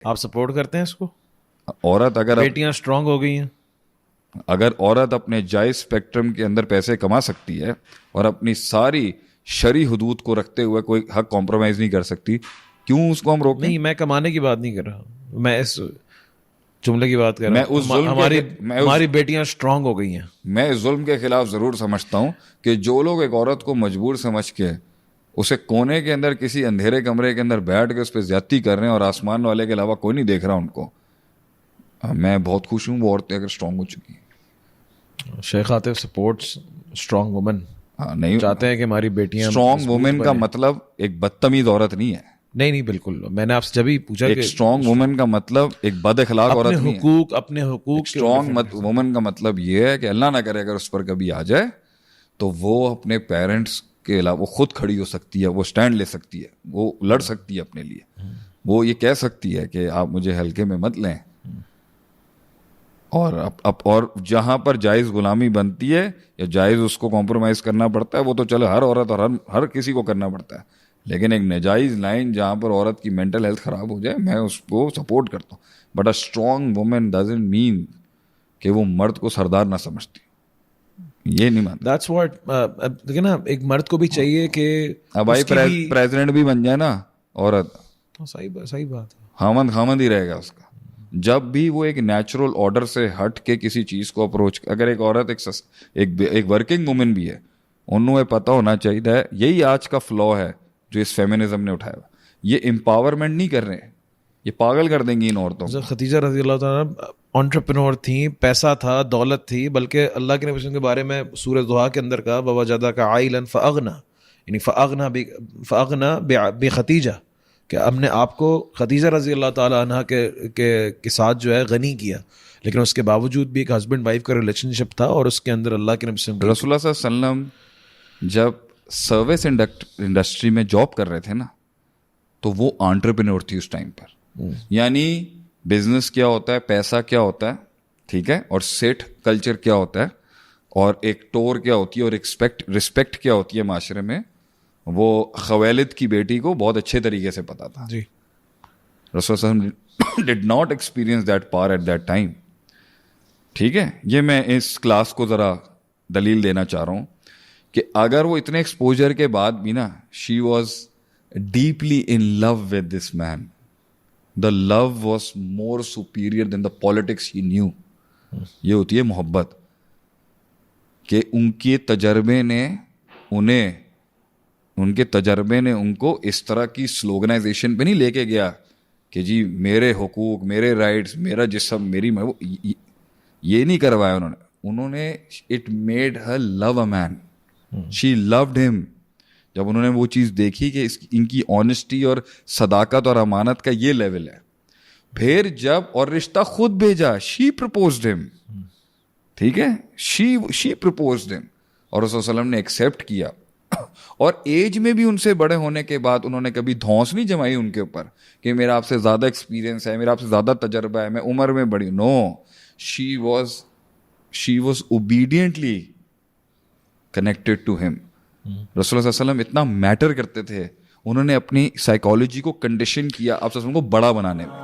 آپ سپورٹ کرتے ہیں اس کو؟ عورت اگر بیٹیاں اسٹرانگ ہو گئی ہیں، اگر عورت اپنے جائز اسپیکٹرم کے اندر پیسے کما سکتی ہے اور اپنی ساری شرعی حدود کو رکھتے ہوئے کوئی حق کمپرومائز نہیں کر سکتی، کیوں اس کو ہم روکیں؟ نہیں میں کمانے کی بات نہیں کر رہا، میں اس جملے کی بات کر میں رہا اس ہوں، ظلم ہماری بیٹیاں اسٹرانگ ہو گئی ہیں. میں اس ظلم کے خلاف ضرور سمجھتا ہوں کہ جو لوگ ایک عورت کو مجبور سمجھ کے اسے کونے کے اندر کسی اندھیرے کمرے کے اندر بیٹھ کے اس پہ زیادتی کر رہے ہیں اور آسمان والے کے علاوہ کوئی نہیں دیکھ رہا ان کو، میں بہت خوش ہوں وہ عورتیں اگر اسٹرانگ ہو چکی ہیں. شیخ عاطف سپورٹس اسٹرانگ وومن، نہیں چاہتے ہیں کہ ہماری بیٹیاں اسٹرانگ وومن کا مطلب ایک بدتمیز عورت نہیں ہے. نہیں بالکل، میں نے آپ سے جبھی پوچھا ایک کہ اسٹرانگ وومن کا مطلب ایک بد اخلاق عورت نہیں ہے. اپنے حقوق اسٹرانگ وومن کا مطلب یہ ہے کہ اللہ نہ کرے اگر اس پر کبھی آ جائے تو وہ اپنے پیرنٹس کے علاوہ خود کھڑی ہو سکتی ہے، وہ سٹینڈ لے سکتی ہے، وہ لڑ سکتی ہے اپنے لیے، وہ یہ کہہ سکتی ہے کہ آپ مجھے ہلکے میں مت لیں. اور جہاں پر جائز غلامی بنتی ہے یا جائز اس کو کمپرومائز کرنا پڑتا ہے وہ تو چلو ہر عورت اور ہر کسی کو کرنا پڑتا ہے، لیکن ایک ناجائز لائن جہاں پر عورت کی مینٹل ہیلتھ خراب ہو جائے میں اس کو سپورٹ کرتا ہوں. But a strong woman doesn't mean کہ وہ مرد کو سردار نہ سمجھتی، یہ نہیں مانتا. دیٹس واٹ دیکھیں نا، ایک مرد کو بھی چاہیے کہ اب بھائی پریزیڈنٹ بھی بن جائے نا عورت، صحیح بات ہے، خامند ہی رہے گا اس کا. جب بھی وہ ایک نیچرل آرڈر سے ہٹ کے کسی چیز کو اپروچ، اگر ایک عورت ایک ورکنگ وومن بھی ہے، انہوں یہ پتہ ہونا چاہیے، یہی آج کا فلو ہے جو اس فیمنزم نے اٹھایا. یہ امپاورمنٹ نہیں کر رہے ہیں، یہ پاگل کر دیں گی ان عورتوں کو. خدیجہ رضی اللہ تعالیٰ انٹرپرینور تھیں، پیسہ تھا، دولت تھی، بلکہ اللہ کے نبی کے بارے میں سورہ ضحیٰ کے اندر کہا ووجدک عائلا فاغنی، یعنی فاغنی بخدیجہ، کہ ہم نے آپ کو خدیجہ رضی اللہ تعالیٰ عنہ کے ساتھ جو ہے غنی کیا، لیکن اس کے باوجود بھی ایک ہسبینڈ وائف کا ریلیشن شپ تھا اور اس کے اندر اللہ کے نبی رسول اللہ صلی اللہ علیہ وسلم جب سروس انڈسٹری میں جاب کر رہے تھے نا تو وہ انٹرپرینور تھی اس ٹائم پر. یعنی بزنس کیا ہوتا ہے، پیسہ کیا ہوتا ہے، ٹھیک ہے، اور سیٹ کلچر کیا ہوتا ہے، اور ایک ٹور کیا ہوتی ہے، اور رسپیکٹ کیا ہوتی ہے معاشرے میں، وہ خویلد کی بیٹی کو بہت اچھے طریقے سے پتا تھا. جی، رسول اللہ علیہ وسلم did not experience that power at that time. ٹھیک ہے، یہ میں اس کلاس کو ذرا دلیل دینا چاہ رہا ہوں کہ اگر وہ اتنے ایکسپوجر کے بعد بھی نا she was deeply in love with this man, the love was more superior than the politics he knew. یہ ہوتی ہے محبت، کہ ان کے تجربے نے ان کو اس طرح کی سلوگنائزیشن پہ نہیں لے کے گیا کہ جی میرے حقوق، میرے رائٹس، میرا جسم، میری یہ نہیں کروایا انہوں نے it made her love a man, she loved him. جب انہوں نے وہ چیز دیکھی کہ ان کی آنیسٹی اور صداقت اور امانت کا یہ لیول ہے، پھر جب اور رشتہ خود بھیجا، شی پرپوزڈ ہم، ٹھیک ہے، شی پرپوزڈ ہم، اور رسول صلی اللہ علیہ وسلم نے ایکسیپٹ کیا. اور ایج میں بھی ان سے بڑے ہونے کے بعد انہوں نے کبھی دھونس نہیں جمائی ان کے اوپر کہ میرا آپ سے زیادہ ایکسپیرینس ہے، میرا آپ سے زیادہ تجربہ ہے، میں عمر میں بڑی. نو، she was obediently connected to him. رسول اللہ صلی اللہ علیہ وسلم اتنا میٹر کرتے تھے، انہوں نے اپنی سائیکالوجی کو کنڈیشن کیا آپ صلی اللہ علیہ وسلم کو بڑا بنانے میں.